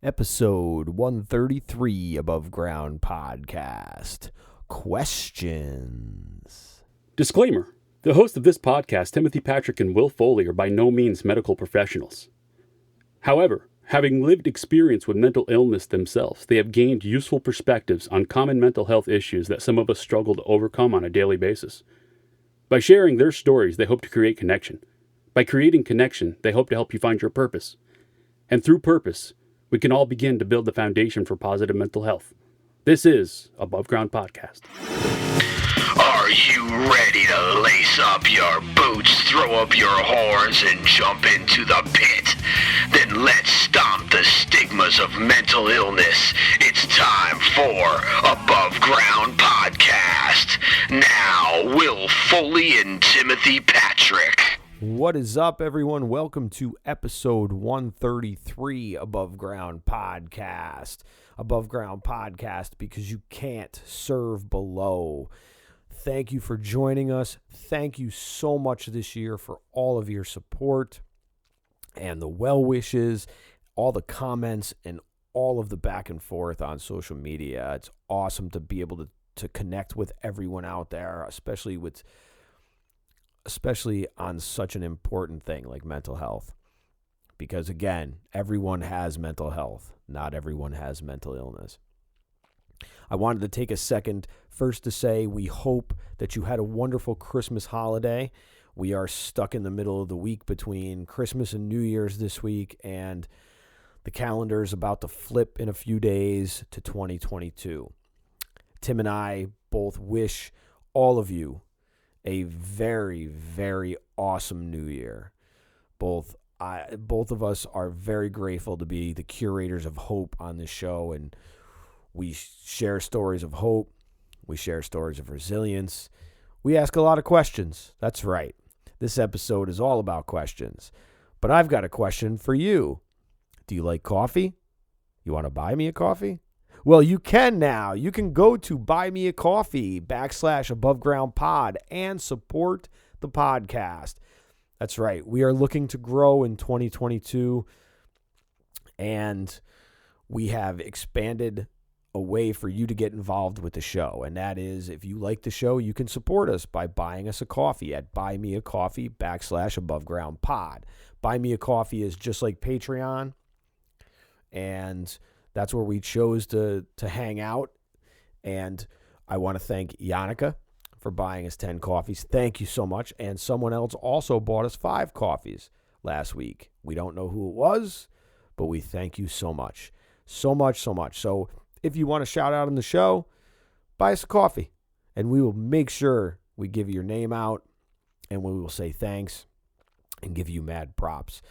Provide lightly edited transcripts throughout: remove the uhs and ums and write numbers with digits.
Episode 133 Above Ground Podcast. Questions. Disclaimer. The hosts of this podcast, Timothy Patrick and Will Foley, are by no means medical professionals. However, having lived experience with mental illness themselves, they have gained useful perspectives on common mental health issues that some of us struggle to overcome on a daily basis. By sharing their stories, they hope to create connection. By creating connection, they hope to help you find your purpose. And through purpose, we can all begin to build the foundation for positive mental health. This is Above Ground Podcast. Are you ready to lace up your boots, throw up your horns, and jump into the pit? Then let's stomp the stigmas of mental illness. It's time for Above Ground Podcast. Now, Will Foley and Timothy Patrick. What is up, everyone? Welcome to episode 133 Above Ground Podcast. Above Ground Podcast because you can't serve below. Thank you for joining us. Thank you so much this year for all of your support and the well wishes, all the comments, and all of the back and forth on social media. It's awesome to be able to connect with everyone out there, especially on such an important thing like mental health. Because again, everyone has mental health. Not everyone has mental illness. I wanted to take a second first to say we hope that you had a wonderful Christmas holiday. We are stuck in the middle of the week between Christmas and New Year's this week, and the calendar is about to flip in a few days to 2022. Tim and I both wish all of you a very, very awesome new year. Both of us are very grateful to be the curators of hope on this show, and we share stories of hope. We share stories of resilience. We ask a lot of questions. That's right. This episode is all about questions. But I've got a question for you. Do you like coffee? You want to buy me a coffee? Well, you can now. You can go to buymeacoffee.com/abovegroundpod and support the podcast. That's right. We are looking to grow in 2022, and we have expanded a way for you to get involved with the show. And that is, if you like the show, you can support us by buying us a coffee at buymeacoffee.com/abovegroundpod. Buy Me a Coffee is just like Patreon, and that's where we chose to hang out. And I want to thank Yannicka for buying us 10 coffees. Thank you so much. And someone else also bought us 5 coffees last week. We don't know who it was, but we thank you so much. So much, so much. So if you want to shout out on the show, buy us a coffee, and we will make sure we give your name out, and we will say thanks and give you mad props.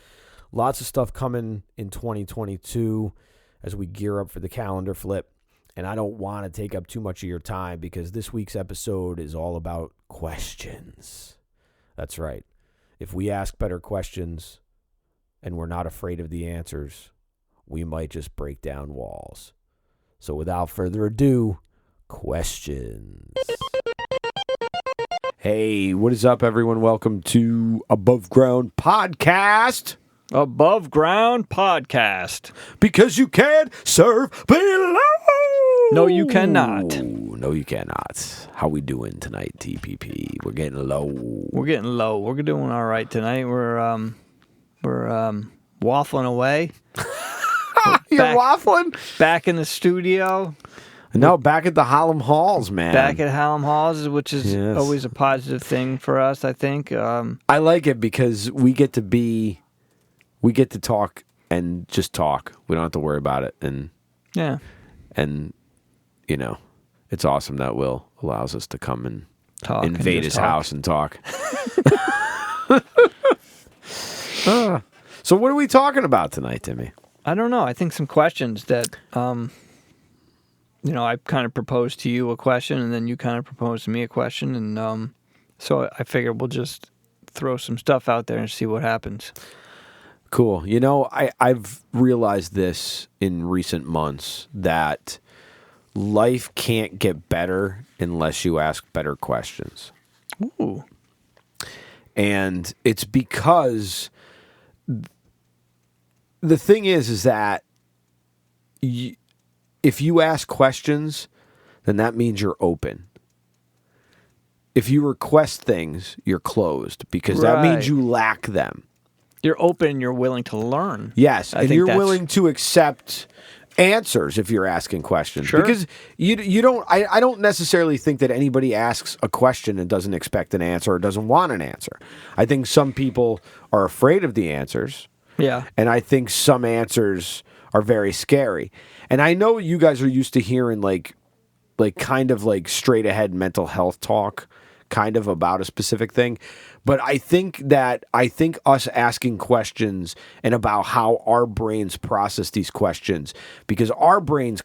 Lots of stuff coming in 2022 as we gear up for the calendar flip. And I don't want to take up too much of your time because this week's episode is all about questions. That's right. If we ask better questions and we're not afraid of the answers, we might just break down walls. So without further ado, questions. Hey, what is up, everyone? Welcome to Above Ground Podcast. Above Ground Podcast. Because you can't serve below. No, you cannot. No, you cannot. How we doing tonight, TPP? We're getting low. We're doing all right tonight. We're waffling away. You're waffling? Back in the studio. No, back at the Hallam Halls, man. Back at Hallam Halls, which is always a positive thing for us, I think. I like it because we get to talk and just talk. We don't have to worry about it. And you know, it's awesome that Will allows us to come and talk invade his house and talk. So what are we talking about tonight, Timmy? I don't know. I think some questions that, I kind of proposed to you a question, and then you kind of proposed to me a question, and so I figured we'll just throw some stuff out there and see what happens. Cool. You know, I've realized this in recent months that life can't get better unless you ask better questions. Ooh. And it's because the thing is that if you ask questions, then that means you're open. If you request things, you're closed because that means Right. you lack them. You're open and you're willing to learn. Yes, I and think you're that's- willing to accept answers if you're asking questions. Sure. Because you don't I don't necessarily think that anybody asks a question and doesn't expect an answer or doesn't want an answer. I think some people are afraid of the answers. Yeah. And I think some answers are very scary. And I know you guys are used to hearing like kind of like straight ahead mental health talk kind of about a specific thing. But I think us asking questions and about how our brains process these questions, because our brains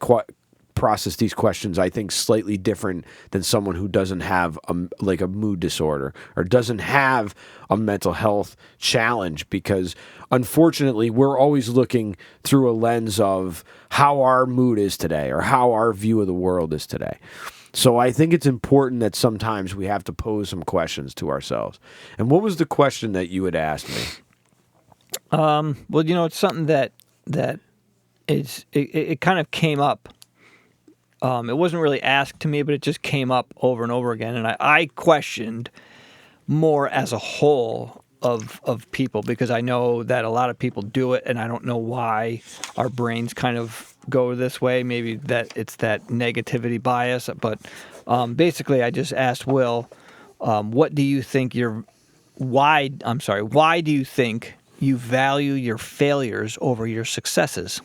process these questions, I think, slightly different than someone who doesn't have a mood disorder or doesn't have a mental health challenge, because unfortunately we're always looking through a lens of how our mood is today or how our view of the world is today. So I think it's important that sometimes we have to pose some questions to ourselves. And what was the question that you had asked me? Well, it's something that it kind of came up. It wasn't really asked to me, but it just came up over and over again. And I questioned more as a whole of people, because I know that a lot of people do it, and I don't know why our brains kind of go this way. Maybe that it's that negativity bias. But basically, I just asked Will, what do you think why do you think you value your failures over your successes?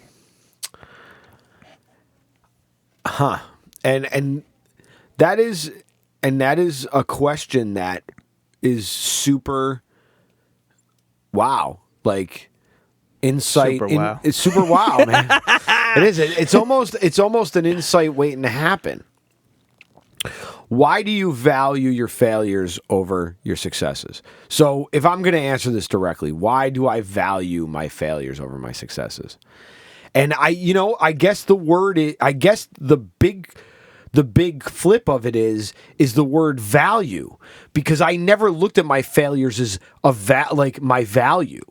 And that is a question that is super wow, like insight. Super wow. It's super wow, man. It is. It's almost an insight waiting to happen. Why do you value your failures over your successes? So if I'm going to answer this directly, why do I value my failures over my successes? And I guess the big flip of it is the word value, because I never looked at my failures as my value.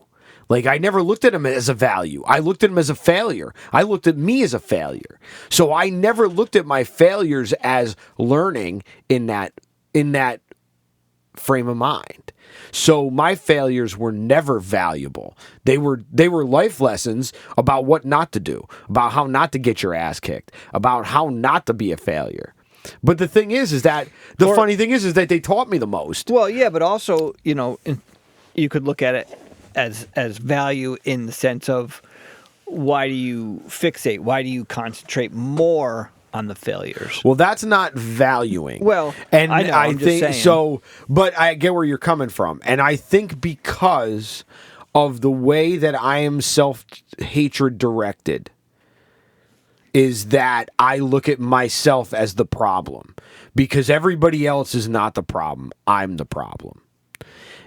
Like, I never looked at them as a value. I looked at them as a failure. I looked at me as a failure. So I never looked at my failures as learning in that frame of mind. So my failures were never valuable. They were life lessons about what not to do, about how not to get your ass kicked, about how not to be a failure. But the thing is that funny thing is that they taught me the most. Well, yeah, but also, you could look at it as value in the sense of, why do you fixate? Why do you concentrate more on the failures? Well, that's not valuing. Well, and I know, I'm just think saying. so, but I get where you're coming from. And I think because of the way that I am self-hatred directed, is that I look at myself as the problem, because everybody else is not the problem. I'm the problem.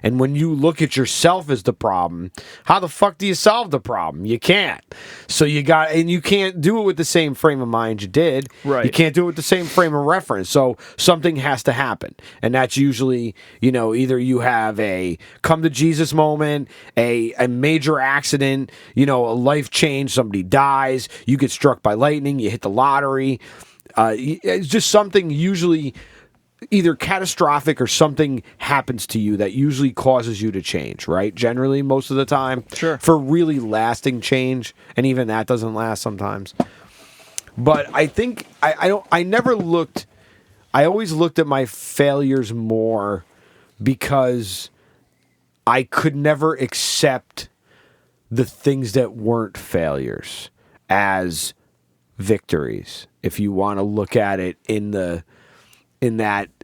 And when you look at yourself as the problem, how the fuck do you solve the problem? You can't. So you can't do it with the same frame of mind you did. Right. You can't do it with the same frame of reference. So something has to happen. And that's usually, either you have a come to Jesus moment, a major accident, a life change, somebody dies, you get struck by lightning, you hit the lottery. It's just something usually either catastrophic or something happens to you that usually causes you to change, right? Generally, most of the time. Sure. For really lasting change, and even that doesn't last sometimes. But I think I always looked at my failures more because I could never accept the things that weren't failures as victories. If you want to look at it in that,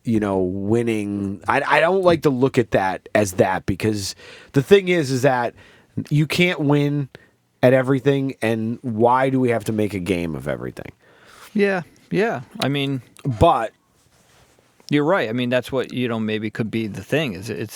winning. I don't like to look at that as that, because the thing is that you can't win at everything, and why do we have to make a game of everything? Yeah. I mean, But you're right. I mean, that's what maybe could be the thing. Is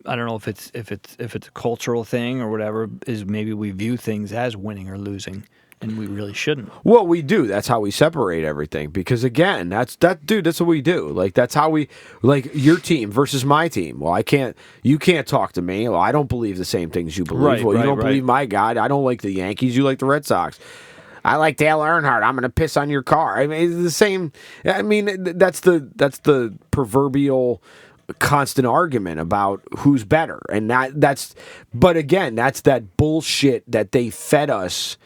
I don't know if it's a cultural thing or whatever, is maybe we view things as winning or losing, and we really shouldn't. Well, we do. That's how we separate everything. Because again, that's what we do. Like that's how we like your team versus my team. Well, you can't talk to me. Well, I don't believe the same things you believe. Right, well, you right, don't right. believe my guy. I don't like the Yankees. You like the Red Sox. I like Dale Earnhardt. I'm going to piss on your car. I mean, it's the same. I mean, that's the proverbial constant argument about who's better. And but again, that's that bullshit that they fed us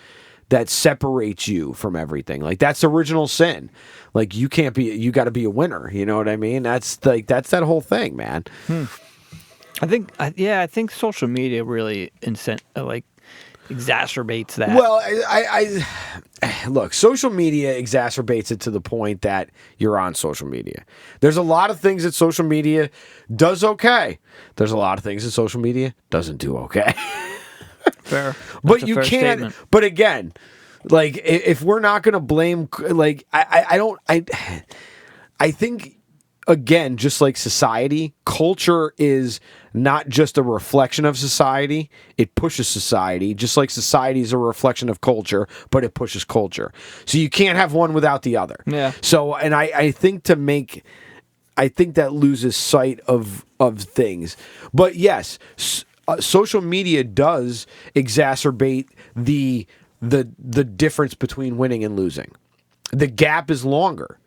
that separates you from everything. Like that's original sin. Like you got to be a winner. You know what I mean? That's that whole thing, man. I think social media really exacerbates that. Well, I look, social media exacerbates it to the point that you're on social media. There's a lot of things that social media does okay. There's a lot of things that social media doesn't do okay. Fair. But That's a you fair can't. statement. But again, like if we're not going to blame, like I think again, just like society, culture is not just a reflection of society, it pushes society, just like society is a reflection of culture, but it pushes culture. So you can't have one without the other. Yeah. So, and I think that loses sight of things. But yes, social media does exacerbate the difference between winning and losing. The gap is longer.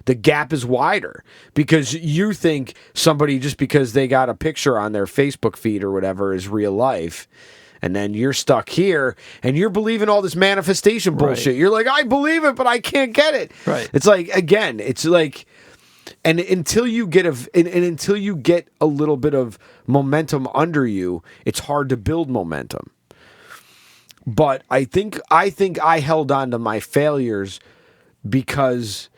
The gap is wider because you think somebody, just because they got a picture on their Facebook feed or whatever, is real life. And then you're stuck here and you're believing all this manifestation bullshit. Right. You're like, I believe it, but I can't get it. Right. It's like, again, it's like, and until you get until you get a little bit of momentum under you, it's hard to build momentum. But I think I held on to my failures because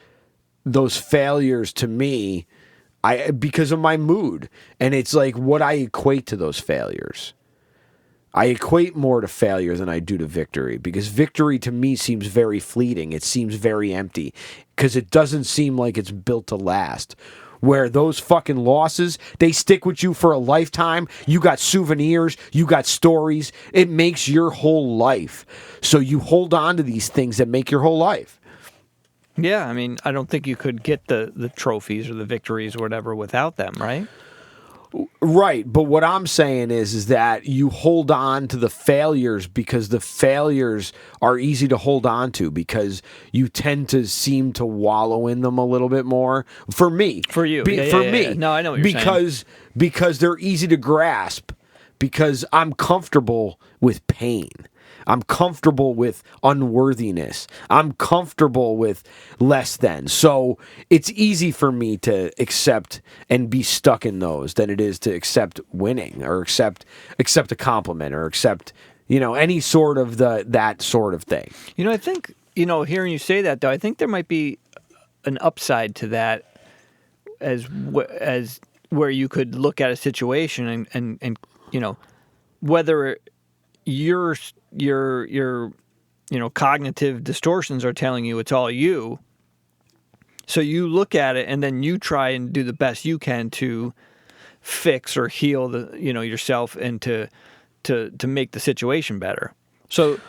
those failures to me, because of my mood. And it's like what I equate to those failures. I equate more to failure than I do to victory, because victory to me seems very fleeting. It seems very empty because it doesn't seem like it's built to last. Where those fucking losses, they stick with you for a lifetime. You got souvenirs, you got stories. It makes your whole life. So you hold on to these things that make your whole life. Yeah, I mean, I don't think you could get the trophies or the victories or whatever without them, right? Right, but what I'm saying is that you hold on to the failures because the failures are easy to hold on to because you tend to seem to wallow in them a little bit more. For me. For you. For me. Yeah. No, I know what you're saying. Because they're easy to grasp, because I'm comfortable with pain. I'm comfortable with unworthiness. I'm comfortable with less than. So it's easy for me to accept and be stuck in those than it is to accept winning or accept a compliment or accept, any sort of that sort of thing. I think, hearing you say that, though, I think there might be an upside to that as where you could look at a situation and whether your cognitive distortions are telling you it's all you. So you look at it and then you try and do the best you can to fix or heal yourself and to make the situation better. So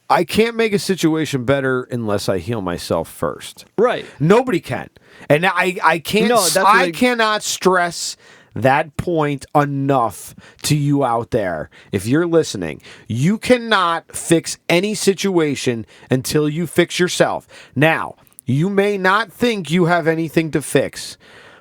I can't make a situation better unless I heal myself first. Right. Nobody can. And I can't. No, that's I cannot stress that point enough to you out there. If you're listening, you cannot fix any situation until you fix yourself. Now, you may not think you have anything to fix,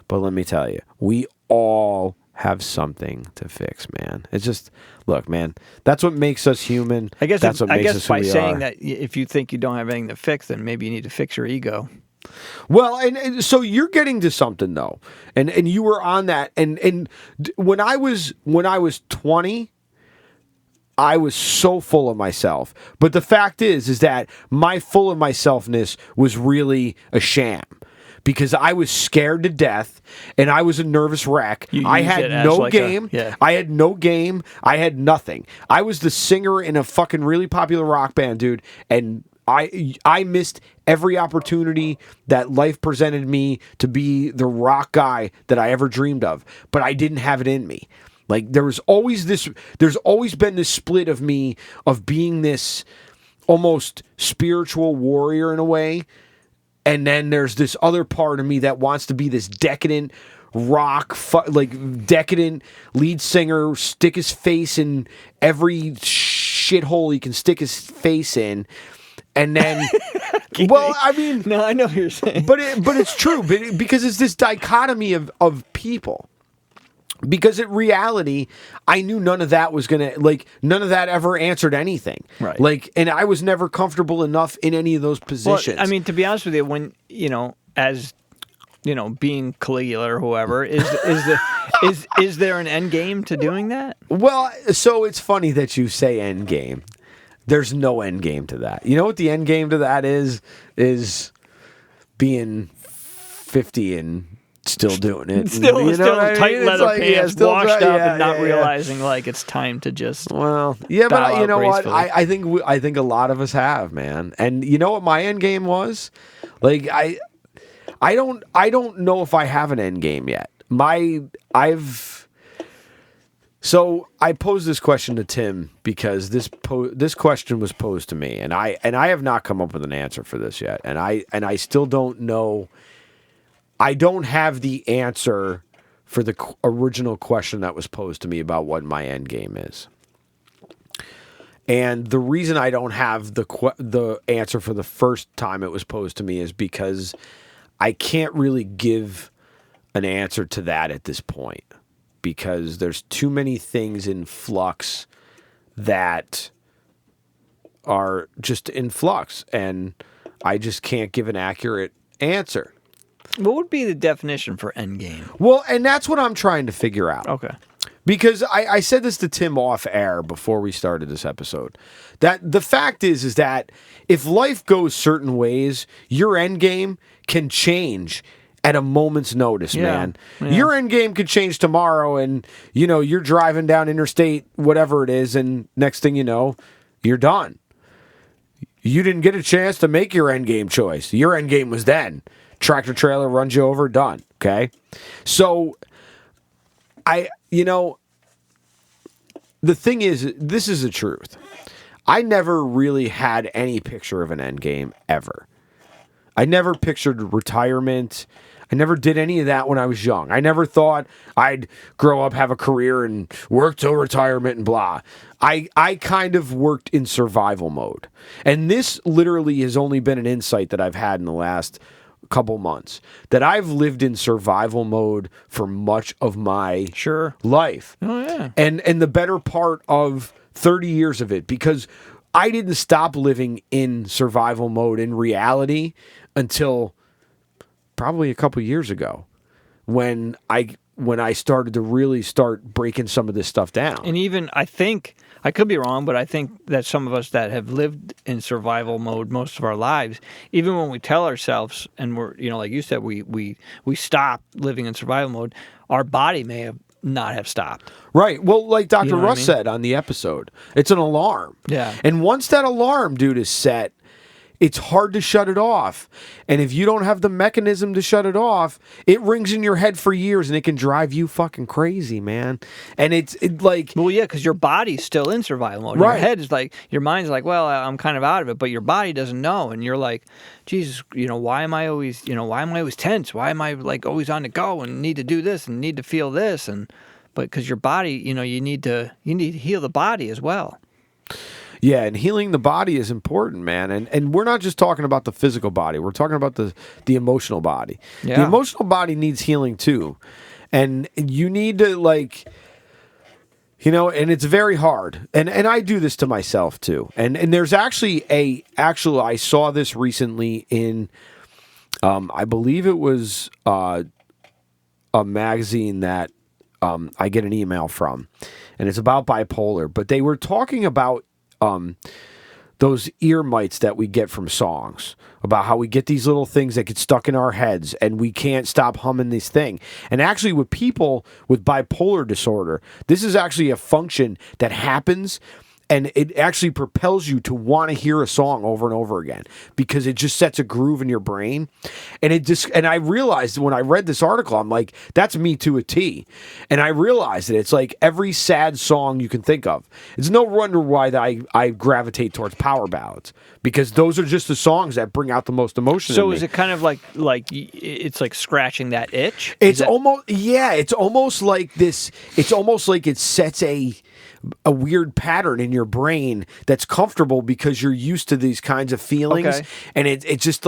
but let me tell you, we all have something to fix, man. It's just, look, man, that's what makes us human. I guess that's what makes us who by we saying are. that if you think you don't have anything to fix, then maybe you need to fix your ego. Well, and so you're getting to something though, and you were on that, and when I was 20, I was so full of myself. But the fact is that my full of myselfness was really a sham. Because I was scared to death, and I was a nervous wreck. I had no game. I had no game. I had nothing. I was the singer in a fucking really popular rock band, dude, and I missed every opportunity that life presented me to be the rock guy that I ever dreamed of. But I didn't have it in me. Like there's always been this split of me of being this almost spiritual warrior in a way. And then there's this other part of me that wants to be this decadent decadent lead singer, stick his face in every shithole he can stick his face in. And then, well, I mean, no, I know what you're saying, but it's true, because it's this dichotomy of people. Because in reality, I knew none of that was none of that ever answered anything. Right. Like, and I was never comfortable enough in any of those positions. Well, I mean, to be honest with you, when as being Caligula or whoever, is there an end game to doing that? Well, so it's funny that you say end game. There's no end game to that. You know what the end game to that is being 50 and still doing it. Still tight leather pants, washed up, and not yeah. realizing like it's time to just. Well, yeah, but you know what? gracefully. I think a lot of us have, man. And you know what my end game was? Like I don't know if I have an end game yet. So I posed this question to Tim because this question was posed to me, and I have not come up with an answer for this yet, and I still don't know. I don't have the answer for the original question that was posed to me about what my end game is. And the reason I don't have the answer for the first time it was posed to me is because I can't really give an answer to that at this point, because there's too many things in flux that are just in flux, and I just can't give an accurate answer. What would be the definition for end game? Well, and that's what I'm trying to figure out. Okay. Because I said this to Tim off air before we started this episode, that the fact is that if life goes certain ways, your end game can change at a moment's notice, man. Yeah. Your end game could change tomorrow, and you're driving down interstate, whatever it is, and next thing you know, you're done. You didn't get a chance to make your end game choice. Your end game was then. Tractor trailer runs you over, done. Okay? So the thing is, this is the truth. I never really had any picture of an end game ever. I never pictured retirement. I never did any of that when I was young. I never thought I'd grow up, have a career, and work till retirement and blah. I kind of worked in survival mode. And this literally has only been an insight that I've had in the last couple months, that I've lived in survival mode for much of my life. Oh, yeah. And the better part of 30 years of it, because I didn't stop living in survival mode in reality until probably a couple years ago, when I started to really start breaking some of this stuff down. And even, I think, I could be wrong, but I think that some of us that have lived in survival mode most of our lives, even when we tell ourselves, and we're, like you said, we stop living in survival mode, our body may have not have stopped. Right. Well, like Dr. Russ said on the episode, it's an alarm. Yeah. And once that alarm, dude, is set, it's hard to shut it off. And if you don't have the mechanism to shut it off, it rings in your head for years, and it can drive you fucking crazy, man. And it's like... Well, yeah, because your body's still in survival mode. Right. Your head is like, your mind's like, well, I'm kind of out of it, but your body doesn't know. And you're like, Jesus, why am I always tense? Why am I like always on the go and need to do this and need to feel this? But because your body, you need to heal the body as well. Yeah, and healing the body is important, man. And we're not just talking about the physical body. We're talking about the emotional body. Yeah. The emotional body needs healing too. And you need to and it's very hard. And I do this to myself too. And there's actually I saw this recently in I believe it was a magazine that I get an email from. And it's about bipolar, but they were talking about those ear mites that we get from songs, about how we get these little things that get stuck in our heads and we can't stop humming this thing. And actually with people with bipolar disorder, this is actually a function that happens, and it actually propels you to want to hear a song over and over again because it just sets a groove in your brain. And I realized when I read this article, I'm like, that's me to a T. And I realized that it's like every sad song you can think of. It's no wonder why I gravitate towards power ballads, because those are just the songs that bring out the most emotion. So is it kind of like it's like scratching that itch? It's almost like this. It's almost like it sets a weird pattern in your brain that's comfortable because you're used to these kinds of feelings, Okay. and it just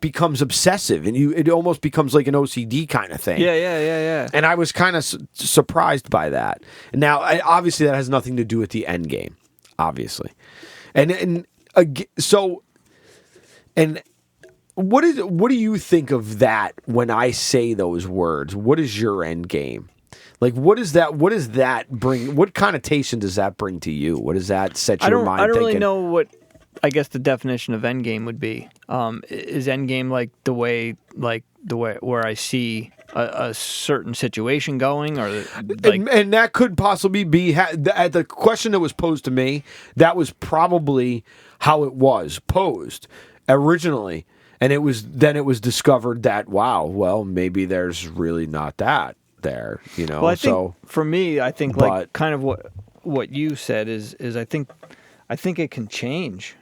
becomes obsessive, and it almost becomes like an OCD kind of thing. Yeah. And I was kind of surprised by that. Now, obviously, that has nothing to do with the end game, obviously, and what do you think of that when I say those words? What is your end game? Like, what does that bring? What connotation does that bring to you? What does that set your mind I don't thinking? really know what I guess the definition of endgame would be. Is endgame like the way where I see a certain situation going, or like and that could possibly be at the question that was posed to me. That was probably how it was posed originally, and it was discovered that, wow, well, maybe there's really not that there, you know. Well, I think so for me, I think like kind of what you said is I think it can change.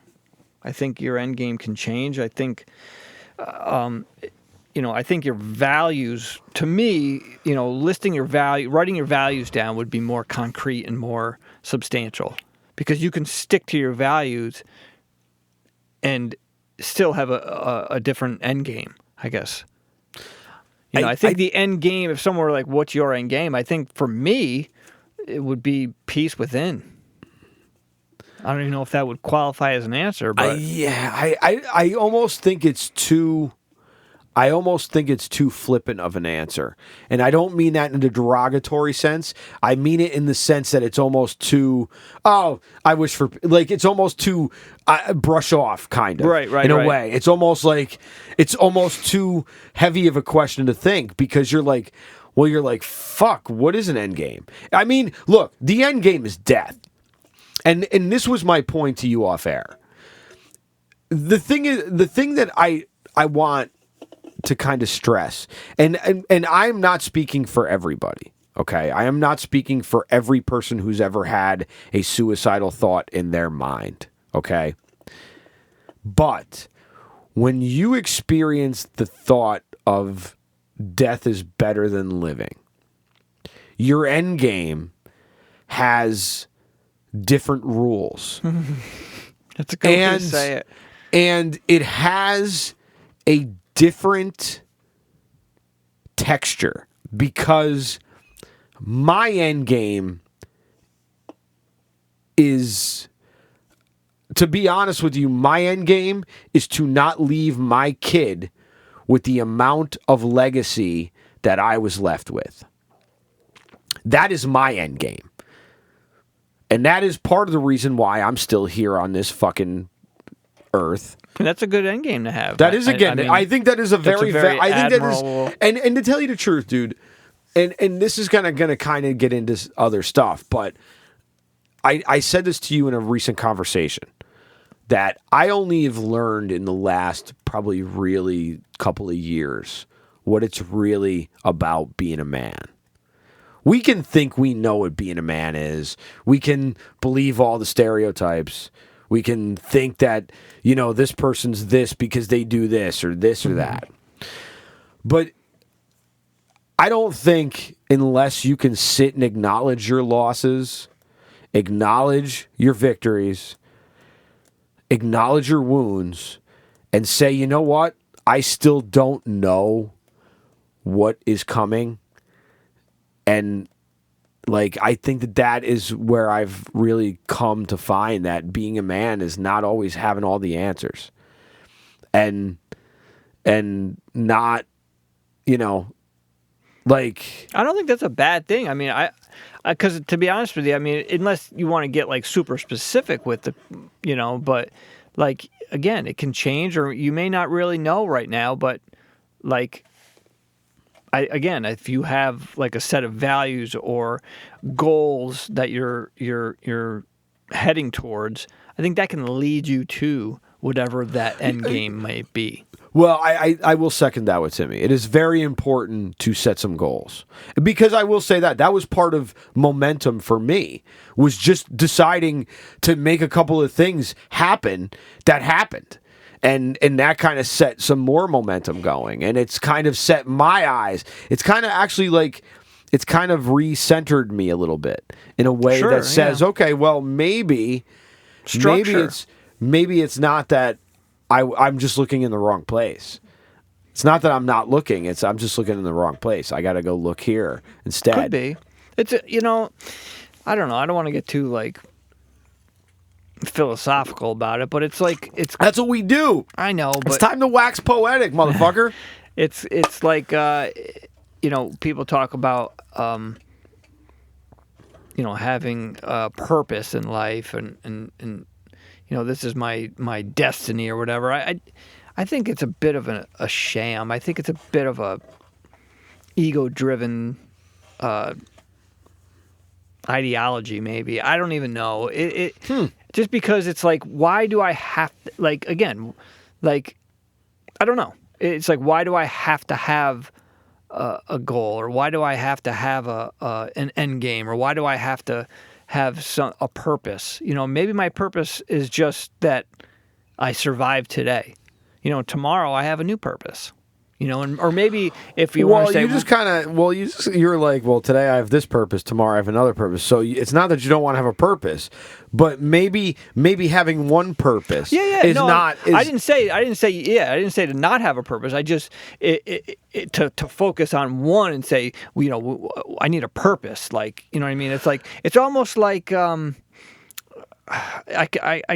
I think your end game can change. I think, I think your values, to me, writing your values down would be more concrete and more substantial, because you can stick to your values and still have a different end game, I guess. I think the end game, if someone were like, what's your end game? I think for me, it would be peace within. I don't even know if that would qualify as an answer, but I almost think it's too flippant of an answer. And I don't mean that in a derogatory sense. I mean it in the sense that it's almost too, it's almost too brush off, kind of. Right. In a way. It's almost too heavy of a question to think, because you're like, fuck, what is an end game? I mean, look, the end game is death. And this was my point to you off air. The thing that I want to kind of stress, and I'm not speaking for everybody, okay? I am not speaking for every person who's ever had a suicidal thought in their mind, okay? But when you experience the thought of death is better than living, your end game has different rules. That's a good way to say it. And it has a different texture, because my end game is, to be honest with you, my end game is to not leave my kid with the amount of legacy that I was left with. That is my end game. And that is part of the reason why I'm still here on this fucking earth. And that's a good end game to have. That is, again, I think that is a very I think admirable... that is, and to tell you the truth, dude, and this is gonna kind of get into other stuff, but I said this to you in a recent conversation, that I only have learned in the last probably really couple of years what it's really about being a man. We can think we know what being a man is. We can believe all the stereotypes. We can think that, this person's this because they do this or that. But I don't think, unless you can sit and acknowledge your losses, acknowledge your victories, acknowledge your wounds, and say, you know what? I still don't know what is coming. And I think that is where I've really come to find that being a man is not always having all the answers, and not, I don't think that's a bad thing. I mean, because to be honest with you, I mean, unless you want to get super specific with the, but again, it can change, or you may not really know right now, but again, if you have a set of values or goals that you're heading towards, I think that can lead you to whatever that end game might be. Well, I will second that with Timmy. It is very important to set some goals. Because I will say that was part of momentum for me, was just deciding to make a couple of things happen that happened. And that kind of set some more momentum going. And it's kind of set my eyes. It's kind of actually like, it's kind of recentered me a little bit in a way that says, okay, well, maybe it's not that I'm just looking in the wrong place. It's not that I'm not looking. I'm just looking in the wrong place. I got to go look here instead. Could be. It's I don't know. I don't want to get too like philosophical about it, but it's that's what we do. I know, but it's time to wax poetic, motherfucker. it's like people talk about having a purpose in life and this is my destiny or whatever. I think it's a bit of a sham. I think it's a bit of a ego-driven ideology, maybe. I don't even know. Just because it's like, why do I have to, like, again, like, I don't know. It's like, why do I have to have a goal, or why do I have to have an end game, or why do I have to have a purpose? Maybe my purpose is just that I survived today. Tomorrow I have a new purpose. Or maybe if you want to say, you're like, well, today I have this purpose, tomorrow I have another purpose. So it's not that you don't want to have a purpose, but maybe having one purpose is not. I didn't say to not have a purpose. I just to focus on one and say, I need a purpose. Like, you know what I mean? It's like, it's almost like I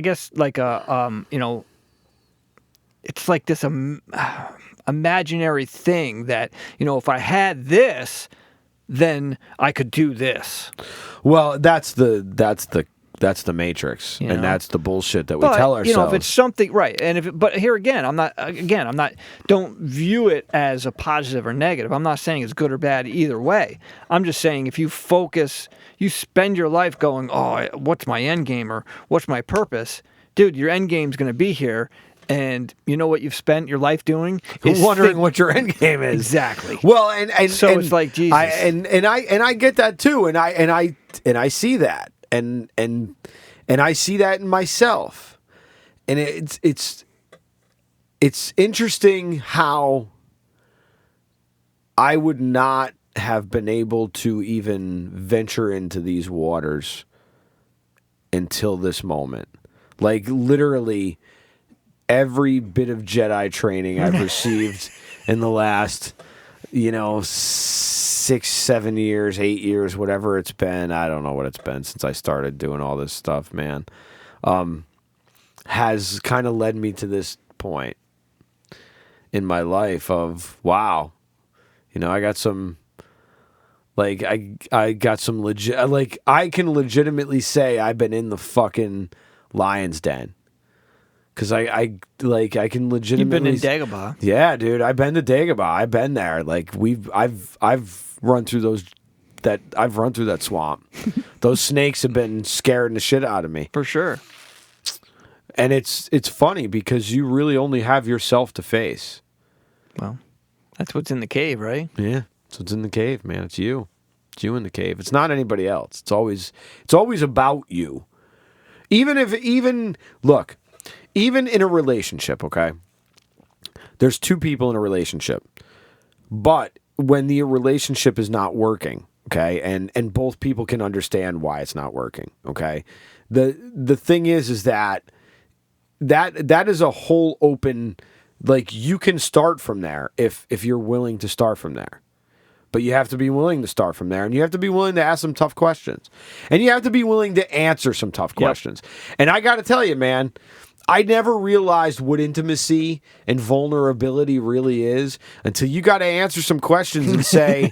guess like it's like this imaginary thing that, if I had this, then I could do this. Well, that's the Matrix, and that's the bullshit that we tell ourselves. If it's something right, but here again, I'm not. Don't view it as a positive or negative. I'm not saying it's good or bad either way. I'm just saying if you spend your life going, oh, what's my end game or what's my purpose, dude? Your end game's going to be here. And you know what you've spent your life doing? Is wondering what your end game is. Exactly. Well, and so it's like Jesus. I get that too, and I see that, and I see that in myself, and it's interesting how I would not have been able to even venture into these waters until this moment, like literally. Every bit of Jedi training I've received in the last, 6, 7 years, 8 years, whatever it's been. I don't know what it's been since I started doing all this stuff, man. Has kind of led me to this point in my life of, wow, I got some, like, I got some legit, like, I can legitimately say I've been in the fucking lion's den. Because I can legitimately. You've been in Dagobah. Yeah, dude, I've been to Dagobah. I've been there. Like I've run through I've run through that swamp. Those snakes have been scaring the shit out of me. For sure. And it's funny because you really only have yourself to face. Well, that's what's in the cave, right? Yeah, that's what's in the cave, man. It's you. It's you in the cave. It's not anybody else. It's always about you. Even in a relationship, okay? There's two people in a relationship. But when the relationship is not working, okay, and both people can understand why it's not working, okay? The thing is that is a whole open, like, you can start from there if you're willing to start from there. But you have to be willing to start from there, and you have to be willing to ask some tough questions. And you have to be willing to answer some tough questions. And I got to tell you, man, I never realized what intimacy and vulnerability really is until you got to answer some questions and say,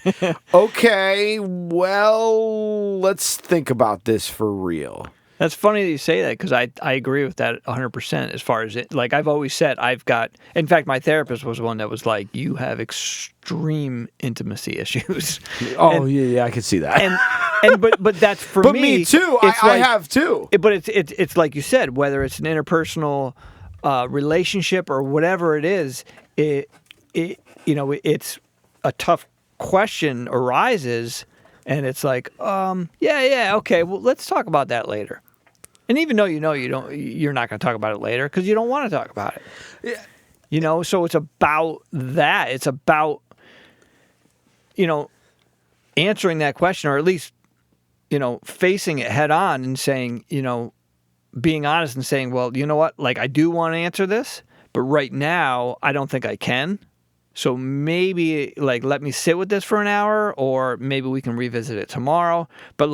okay, well, let's think about this for real. That's funny that you say that because I agree with that 100% as far as it. Like I've always said, in fact, my therapist was one that was like, you have extreme intimacy issues. Oh, yeah, I can see that. but that's for But me. me too. It's I have too. But it's like you said, whether it's an interpersonal relationship or whatever it is, it's a tough question arises, and it's like, yeah, okay, well, let's talk about that later. And even though you're not going to talk about it later because you don't want to talk about it. Yeah. So it's about that. It's about answering that question, or at least facing it head on and saying, being honest and saying, well, you know what? Like, I do want to answer this, but right now I don't think I can. So maybe let me sit with this for an hour, or maybe we can revisit it tomorrow. But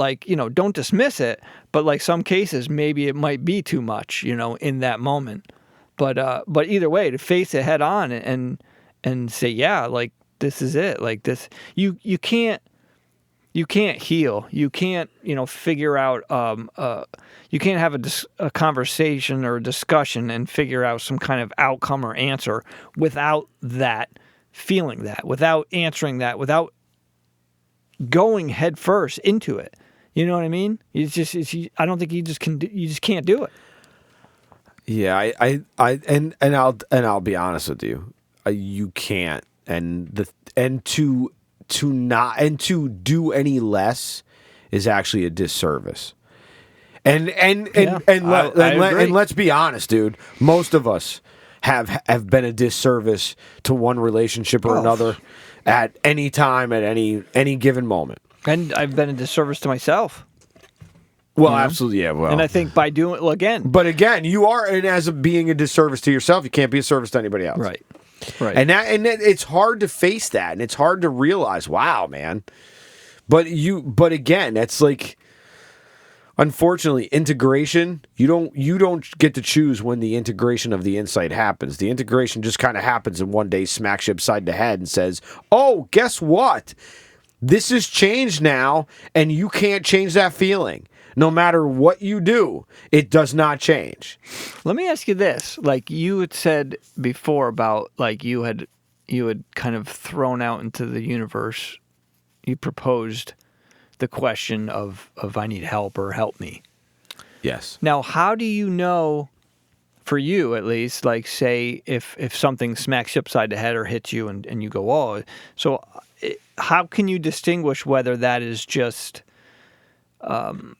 don't dismiss it. But some cases, maybe it might be too much, in that moment. But either way, to face it head on and say, yeah, this is it. Like this, you can't heal. You can't, figure out, you can't have a conversation or a discussion and figure out some kind of outcome or answer without that, feeling that, without answering that, without going head first into it. You know what I mean? I don't think you just can't do it. Yeah, I'll be honest with you. You can't, and to do any less is actually a disservice. And let's be honest, dude. Most of us have been a disservice to one relationship or another at any time, at any given moment. And I've been a disservice to myself. Well, absolutely, yeah. Well, and I think by doing again, but again, you are, and as being a disservice to yourself, you can't be a service to anybody else. Right. And it's hard to face that, and it's hard to realize, wow, man. But again, that's like, unfortunately, integration. You don't get to choose when the integration of the insight happens. The integration just kind of happens, and one day smacks you upside the head and says, "Oh, guess what? This has changed now, and you can't change that feeling. No matter what you do, it does not change." Let me ask you this. Like you had said before about you had kind of thrown out into the universe, you proposed the question of I need help or help me. Yes. Now, how do you know, for you at least, say if something smacks you upside the head or hits you and you go, oh, so how can you distinguish whether that is just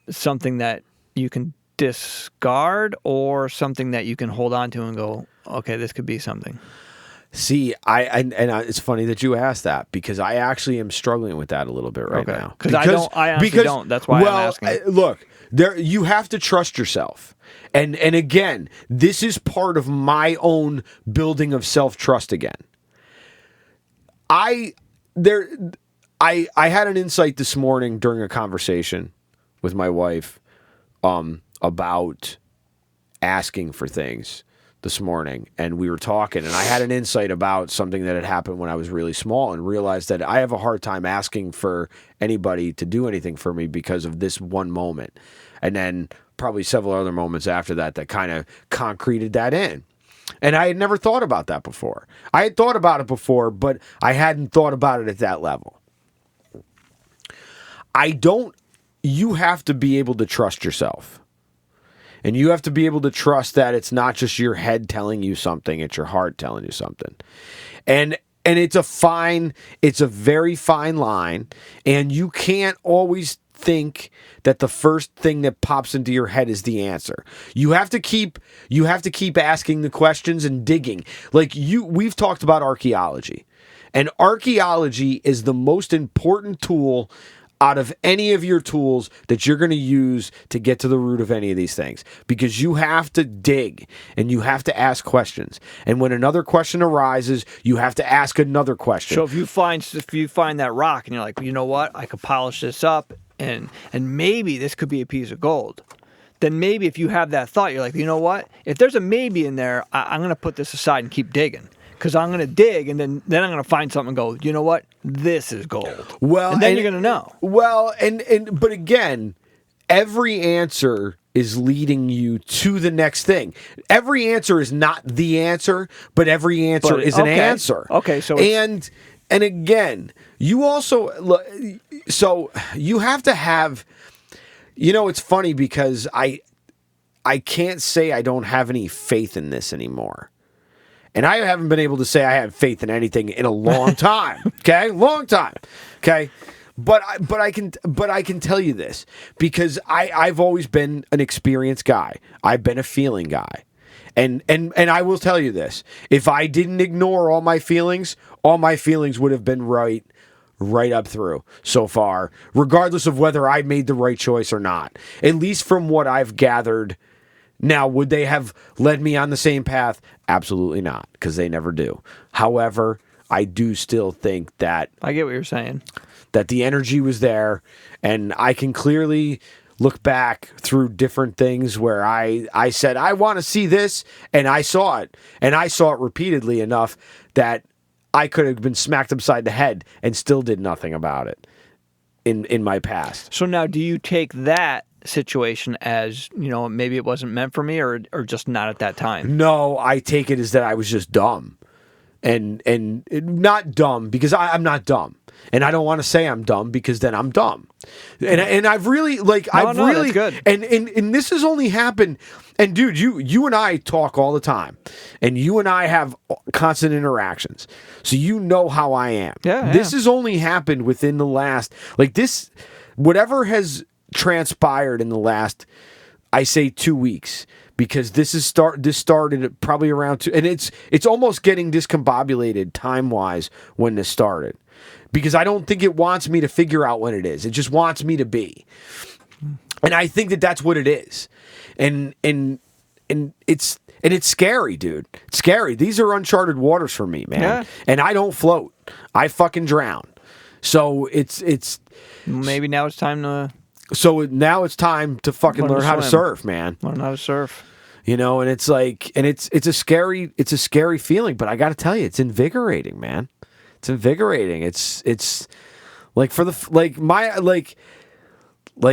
something that you can discard or something that you can hold on to and go, okay, this could be something? See, it's funny that you asked that, because I actually am struggling with that a little bit right now. Because I honestly don't. That's why I'm asking. Look, you have to trust yourself. And again, this is part of my own building of self-trust again. I had an insight this morning during a conversation with my wife about asking for things this morning, and we were talking, and I had an insight about something that had happened when I was really small, and realized that I have a hard time asking for anybody to do anything for me because of this one moment, and then probably several other moments after that kind of concreted that in. And I had never thought about that before. I had thought about it before, but I hadn't thought about it at that level. You have to be able to trust yourself. And you have to be able to trust that it's not just your head telling you something, it's your heart telling you something. And it's a very fine line, and you can't always think that the first thing that pops into your head is the answer. You have to keep asking the questions and digging. We've talked about archaeology. And archaeology is the most important tool out of any of your tools that you're going to use to get to the root of any of these things, because you have to dig and you have to ask questions. And when another question arises, you have to ask another question. So if you find that rock and you're like, you know what, I could polish this up and maybe this could be a piece of gold, then maybe if you have that thought, you're like, you know what, if there's a maybe in there, I'm going to put this aside and keep digging. Because I'm going to dig, and then I'm going to find something and go, you know what? This is gold. Well, and then you're going to know. Well, but again, every answer is leading you to the next thing. Every answer is not the answer, but every answer is an answer. Okay, so And again, you also, so you have to have, it's funny because I can't say I don't have any faith in this anymore. And I haven't been able to say I have faith in anything in a long time. Okay? Long time. Okay? But I can tell you this because I've always been an experienced guy. I've been a feeling guy. And I will tell you this. If I didn't ignore all my feelings would have been right up through so far, regardless of whether I made the right choice or not. At least from what I've gathered. Now, would they have led me on the same path? Absolutely not, because they never do. However, I do still think that I get what you're saying. That the energy was there, and I can clearly look back through different things where I said, I want to see this, and I saw it. And I saw it repeatedly enough that I could have been smacked upside the head and still did nothing about it in my past. So now do you take that situation as, maybe it wasn't meant for me or just not at that time? No, I take it as that I was just dumb. And not dumb because I'm not dumb. And I don't want to say I'm dumb because then I'm dumb. And I've really that's good. And this has only happened. And dude, you and I talk all the time, and you and I have constant interactions. So you know how I am. Yeah. This has only happened within the last, whatever has transpired in the last, I say 2 weeks. Because this started probably around 2, and it's almost getting discombobulated time-wise when this started. Because I don't think it wants me to figure out what it is. It just wants me to be. And I think that that's what it is. And it's scary, dude. It's scary. These are uncharted waters for me, man. Yeah. And I don't float. I fucking drown. So it's maybe now it's time to now it's time to fucking learn how to surf, man. Learn how to surf. And it's like, and it's a scary feeling, but I got to tell you, it's invigorating, man. It's invigorating. It's like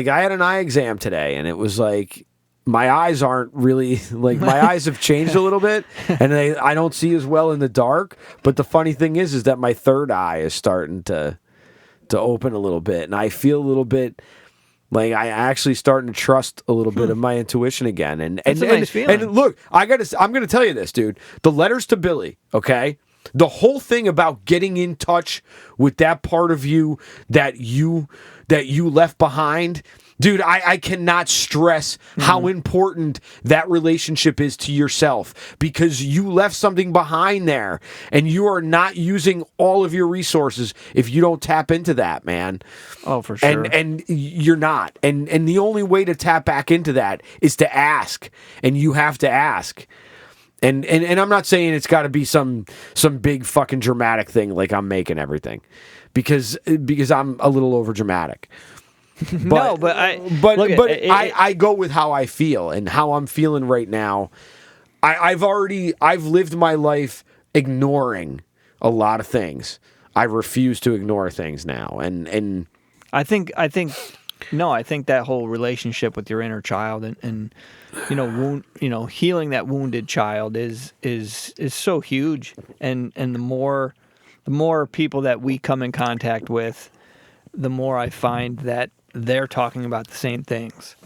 I had an eye exam today, and it was like my eyes aren't really my eyes have changed a little bit, and I don't see as well in the dark. But the funny thing is that my third eye is starting to open a little bit, and I feel a little bit. I actually starting to trust a little bit of my intuition again, and That's a nice feeling. And look, I'm gonna tell you this, dude. The letters to Billy, okay. The whole thing about getting in touch with that part of you that you left behind, dude. I cannot stress how important that relationship is to yourself, because you left something behind there, and you are not using all of your resources if you don't tap into that, man. Oh, for sure. And you're not. And the only way to tap back into that is to ask. And you have to ask. And I'm not saying it's got to be some big fucking dramatic thing like I'm making everything. Because I'm a little over dramatic. But I go with how I feel and how I'm feeling right now. I've lived my life ignoring a lot of things. I refuse to ignore things now. And I think that whole relationship with your inner child and healing that wounded child is so huge, and the more people that we come in contact with, the more I find that they're talking about the same things.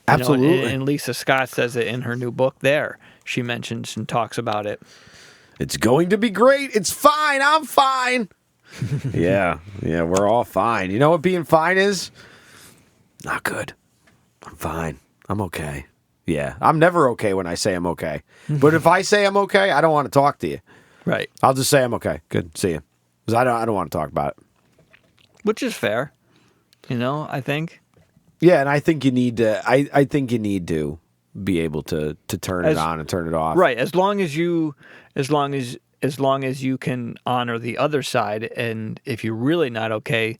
Absolutely. And Lisa Scott says it in her new book there. She mentions and talks about it. It's going to be great. It's fine. I'm fine. Yeah, we're all fine. You know what being fine is? Not good. I'm fine. I'm okay. Yeah, I'm never okay when I say I'm okay. But if I say I'm okay, I don't want to talk to you. Right. I'll just say I'm okay. Good. See you. Because I don't want to talk about it. Which is fair. I think. Yeah, and I think you need to. I think you need to be able to turn it on and turn it off. Right. As long as you can honor the other side, and if you're really not okay,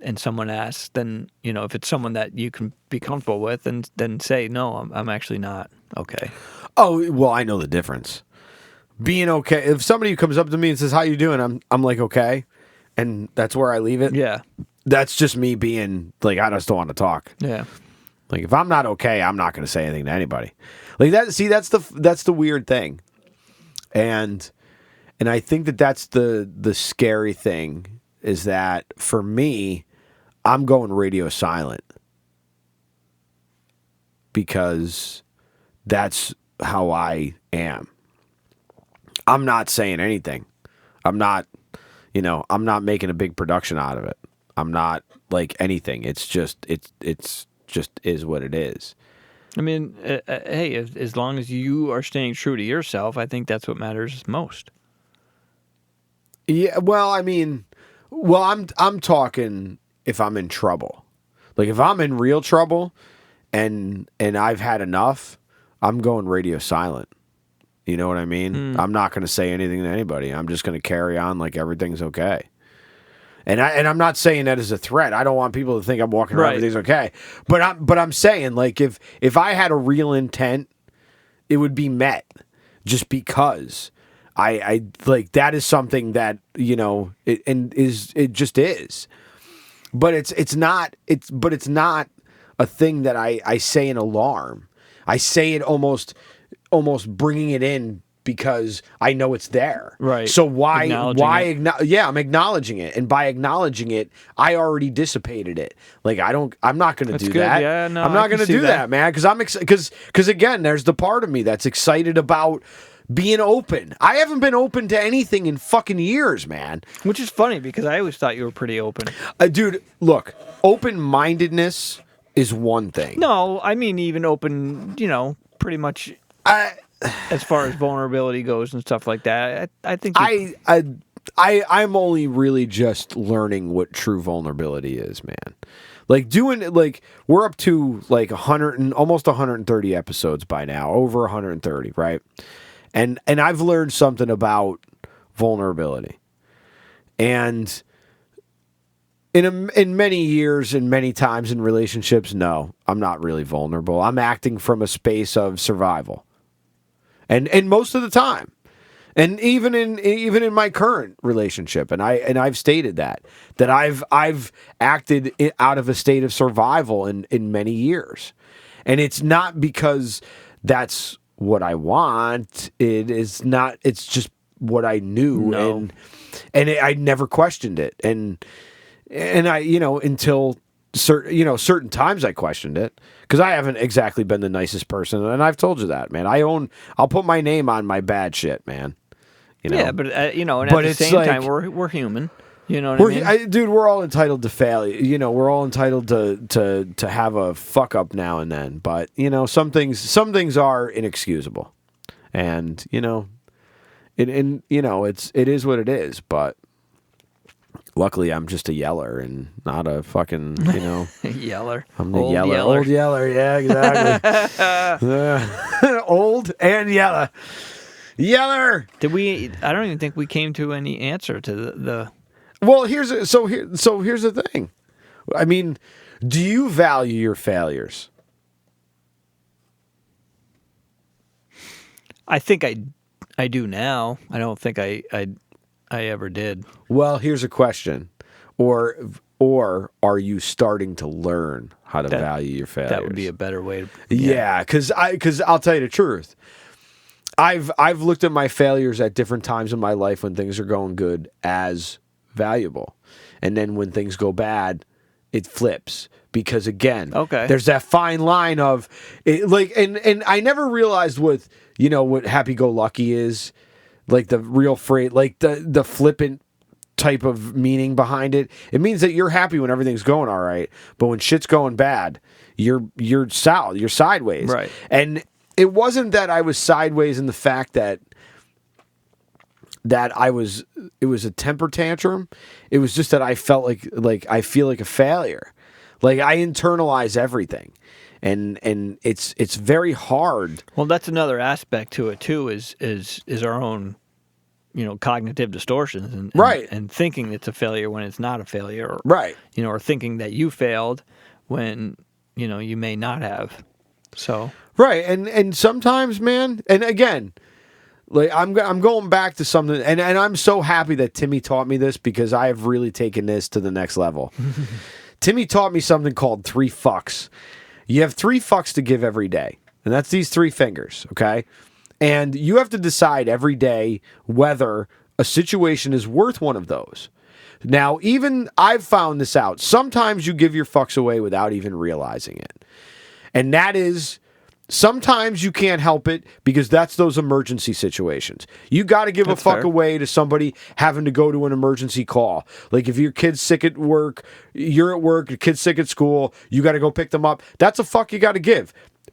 and someone asks, then if it's someone that you can be comfortable with, then say no, I'm actually not okay. Oh well, I know the difference. Being okay. If somebody comes up to me and says, "How you doing?" I'm like, okay, and that's where I leave it. Yeah. That's just me being like, I just don't want to talk. Yeah. Like if I'm not okay, I'm not going to say anything to anybody. Like that. See, that's the weird thing. And And I think that that's the scary thing, is that for me, I'm going radio silent because that's how I am. I'm not saying anything. I'm not making a big production out of it. I'm not like anything. It's just is what it is. I mean, hey, as long as you are staying true to yourself, I think that's what matters most. Yeah, well, I mean, I'm talking if I'm in trouble. Like if I'm in real trouble and I've had enough, I'm going radio silent. You know what I mean? I'm not going to say anything to anybody. I'm just going to carry on like everything's okay. And I'm not saying that as a threat. I don't want people to think I'm walking around everything's okay. But I'm saying, like, if I had a real intent, it would be met just because I like that is something that, you know, it just is. But it's not a thing that I say in alarm. I say it almost bringing it in because I know it's there. Right. So why I'm acknowledging it, and by acknowledging it, I already dissipated it. Like I'm not going to do good. that. Yeah, no, I'm not going to do that, man, because again, there's the part of me that's excited about being open. I haven't been open to anything in fucking years, man. Which is funny because I always thought you were pretty open. Dude, look, open-mindedness is one thing. No, I mean even open, you know, pretty much as far as vulnerability goes and stuff like that. I think I'm only really just learning what true vulnerability is, man. Like we're up to like 100 and almost 130 episodes by now, over 130, right? And I've learned something about vulnerability. And in many years and many times in relationships, no, I'm not really vulnerable. I'm acting from a space of survival. And most of the time. And even in my current relationship, and I've stated that I've acted out of a state of survival in many years. And it's not because that's what I want. It is not. It's just what I knew, No. and I never questioned it. And I, you know, until certain times I questioned it, because I haven't exactly been the nicest person, and I've told you that, man. I'll put my name on my bad shit, man. You know? Yeah, but you know, and at the same time, we're human. You know what I mean? Dude, we're all entitled to fail. You know, we're all entitled to have a fuck up now and then. But you know, some things are inexcusable, and you know, it is what it is. But luckily, I'm just a yeller and not a fucking, you know, Yeller. I'm the Old yeller. yeller. Old yeller. Yeah, exactly. Old and yeller. Yeller. I don't even think we came to any answer to the Well, here's the thing. I mean, do you value your failures? I think I do now. I don't think I ever did. Well, here's a question. Or are you starting to learn how to value your failures? That would be a better way. Yeah, cuz I'll tell you the truth. I've looked at my failures at different times in my life when things are going good as valuable. And then when things go bad, it flips. Because again, there's that fine line of it, like, and I never realized what happy-go-lucky is, like the real phrase, like the flippant type of meaning behind it. It means that you're happy when everything's going all right, but when shit's going bad, you're sideways. Right. And it wasn't that I was sideways in the fact that it was a temper tantrum. It was just that I felt like I feel like a failure. Like I internalize everything. And it's very hard. Well, that's another aspect to it too, is our own, you know, cognitive distortions and right. and thinking it's a failure when it's not a failure. Or, right. You know, or thinking that you failed when, you know, you may not have. So right, and sometimes, man, and again, like I'm going back to something, and I'm so happy that Timmy taught me this, because I have really taken this to the next level. Timmy taught me something called 3 fucks. You have 3 fucks to give every day, and that's these 3 fingers, okay? And you have to decide every day whether a situation is worth one of those. Now, even I've found this out. Sometimes you give your fucks away without even realizing it. And that is, sometimes you can't help it because that's those emergency situations. You got to give a fuck away to somebody having to go to an emergency call. Like if your kid's sick at work, you're at work, your kid's sick at school, you got to go pick them up. That's a fuck you got to give.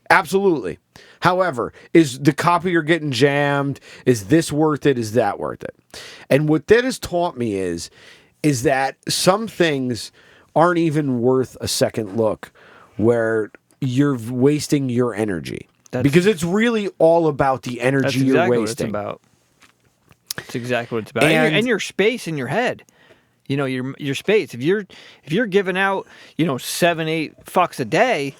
Absolutely. However, is the copier getting jammed? Is this worth it? Is that worth it? And what that has taught me is that some things aren't even worth a second look where you're wasting your energy. Because it's really all about the energy you're wasting. That's exactly what it's about. And your space in your head. You know, your space. If you're giving out, 7-8 fucks a day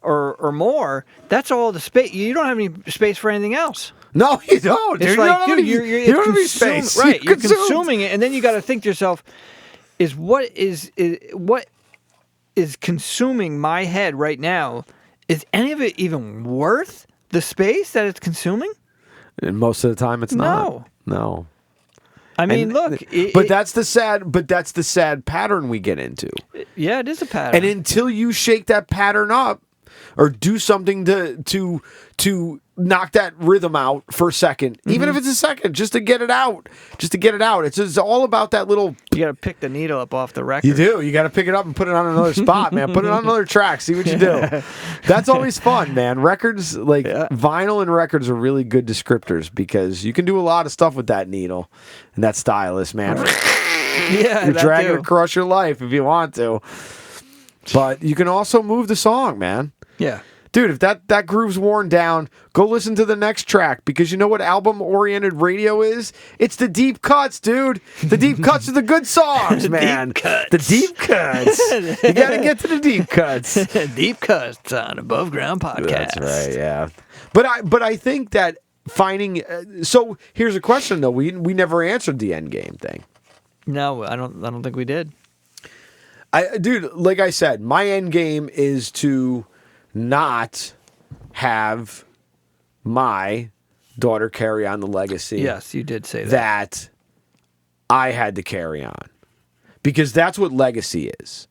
or more, that's all the space. You don't have any space for anything else. No, you don't. It's dude. like, you don't have any space. Right, you're consuming it, and then you got to think to yourself, what is consuming my head right now? Is any of it even worth the space that it's consuming? And most of the time, it's not. No. I mean, look. That's the sad pattern we get into. Yeah, it is a pattern. And until you shake that pattern up, or do something to knock that rhythm out for a second, even if it's a second, just to get it out. It's all about that little... You got to pick the needle up off the record. You do. You got to pick it up and put it on another spot, man. Put it on another track. See what you do. That's always fun, man. Records, vinyl and records are really good descriptors because you can do a lot of stuff with that needle and that stylus, man. Yeah, you're dragging it across your life if you want to. But you can also move the song, man. Yeah. Dude, if that groove's worn down, go listen to the next track because you know what album-oriented radio is? It's the deep cuts, dude. The deep cuts are the good songs, man. The deep cuts. You got to get to the deep cuts. Deep cuts on Above Ground Podcast. That's right, yeah. But I think that finding... so here's a question, though. We never answered the end game thing. No, I don't think we did. Dude, like I said, my end game is to not have my daughter carry on the legacy. Yes, you did say that I had to carry on. Because that's what legacy is.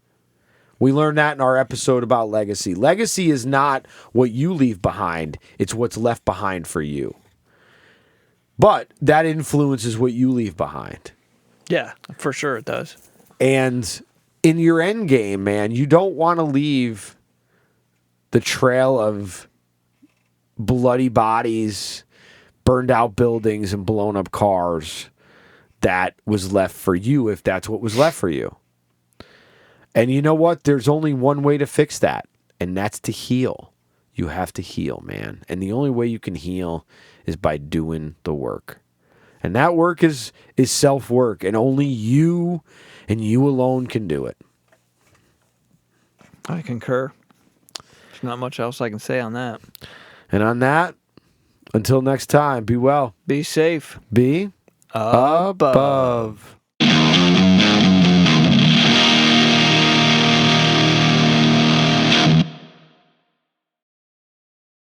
We learned that in our episode about legacy. Legacy is not what you leave behind. It's what's left behind for you. But that influences what you leave behind. Yeah, for sure it does. And in your end game, man, you don't want to leave the trail of bloody bodies, burned out buildings, and blown up cars that was left for you if that's what was left for you. And you know what? There's only one way to fix that, and that's to heal. You have to heal, man. And the only way you can heal is by doing the work. And that work is self-work, and only you and you alone can do it. I concur. There's not much else I can say on that. And on that, until next time, be well. Be safe. Be above.